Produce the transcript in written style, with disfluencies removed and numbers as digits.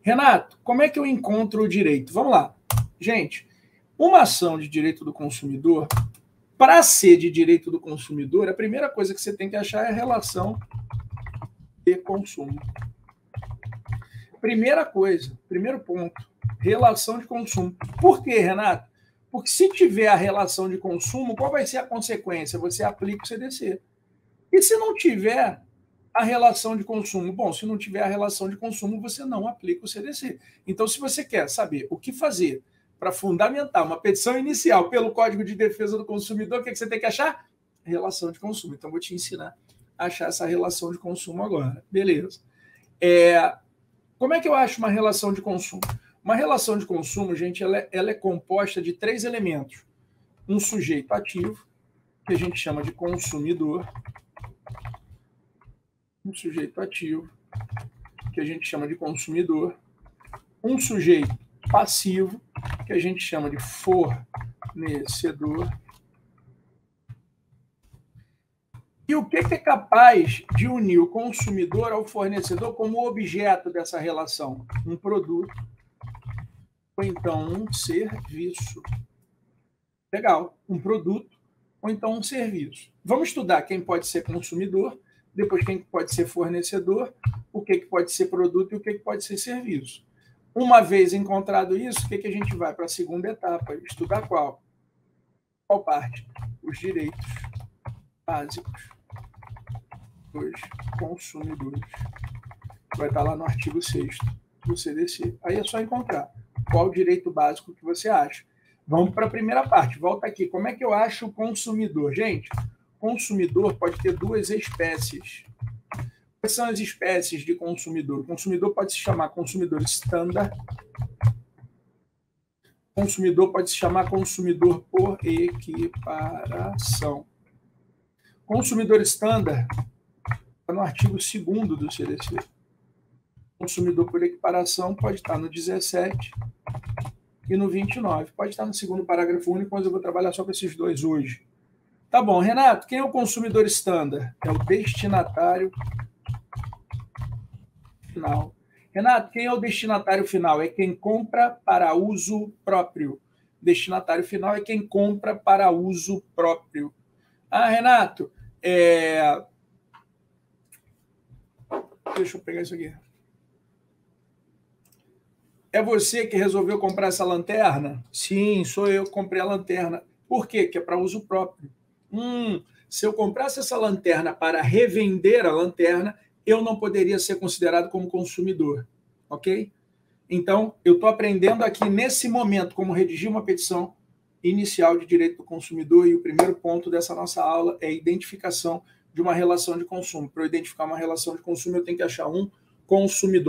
Renato, como é que eu encontro o direito? Vamos lá. Gente, uma ação de direito do consumidor, para ser de direito do consumidor, a primeira coisa que você tem que achar é a relação de consumo. Primeira coisa, primeiro ponto, relação de consumo. Por quê, Renato? Porque se tiver a relação de consumo, qual vai ser a consequência? Você aplica o CDC. E se não tiver a relação de consumo? Bom, se não tiver a relação de consumo, você não aplica o CDC. Então, se você quer saber o que fazer para fundamentar uma petição inicial pelo Código de Defesa do Consumidor, o que você tem que achar? Relação de consumo. Então, vou te ensinar a achar essa relação de consumo agora. Beleza. Como é que eu acho uma relação de consumo? Uma relação de consumo, gente, ela é composta de 3 elementos. Um sujeito ativo, que a gente chama de consumidor. Um sujeito ativo, que a gente chama de consumidor. Um sujeito passivo, que a gente chama de fornecedor. E o que é capaz de unir o consumidor ao fornecedor como objeto dessa relação? Um produto ou então um serviço. Legal, um produto ou então um serviço. Vamos estudar quem pode ser consumidor, depois quem pode ser fornecedor, o que pode ser produto e o que pode ser serviço. Uma vez encontrado isso, o que a gente vai para a segunda etapa? Estudar qual? Qual parte? Os direitos básicos dos consumidores. Vai estar lá no artigo 6º do CDC. Aí é só encontrar qual o direito básico que você acha. Vamos para a primeira parte. Volta aqui. Como é que eu acho o consumidor? Gente, consumidor pode ter 2 espécies. Quais são as espécies de consumidor? O consumidor pode se chamar consumidor standard. Consumidor pode se chamar consumidor por equiparação. Consumidor standard está no artigo 2º do CDC. Consumidor por equiparação pode estar no 17 e no 29. Pode estar no 2º parágrafo único, mas eu vou trabalhar só com esses 2 hoje. Tá bom, Renato, quem é o consumidor standard? É o destinatário final. Renato, quem é o destinatário final? É quem compra para uso próprio. Destinatário final é quem compra para uso próprio. Ah, Renato, deixa eu pegar isso aqui. É você que resolveu comprar essa lanterna? Sim, sou eu que comprei a lanterna. Por quê? Que é para uso próprio. Se eu comprasse essa lanterna para revender a lanterna, eu não poderia ser considerado como consumidor, ok? Então, eu estou aprendendo aqui nesse momento como redigir uma petição inicial de direito do consumidor e o primeiro ponto dessa nossa aula é a identificação de uma relação de consumo. Para eu identificar uma relação de consumo, eu tenho que achar um consumidor.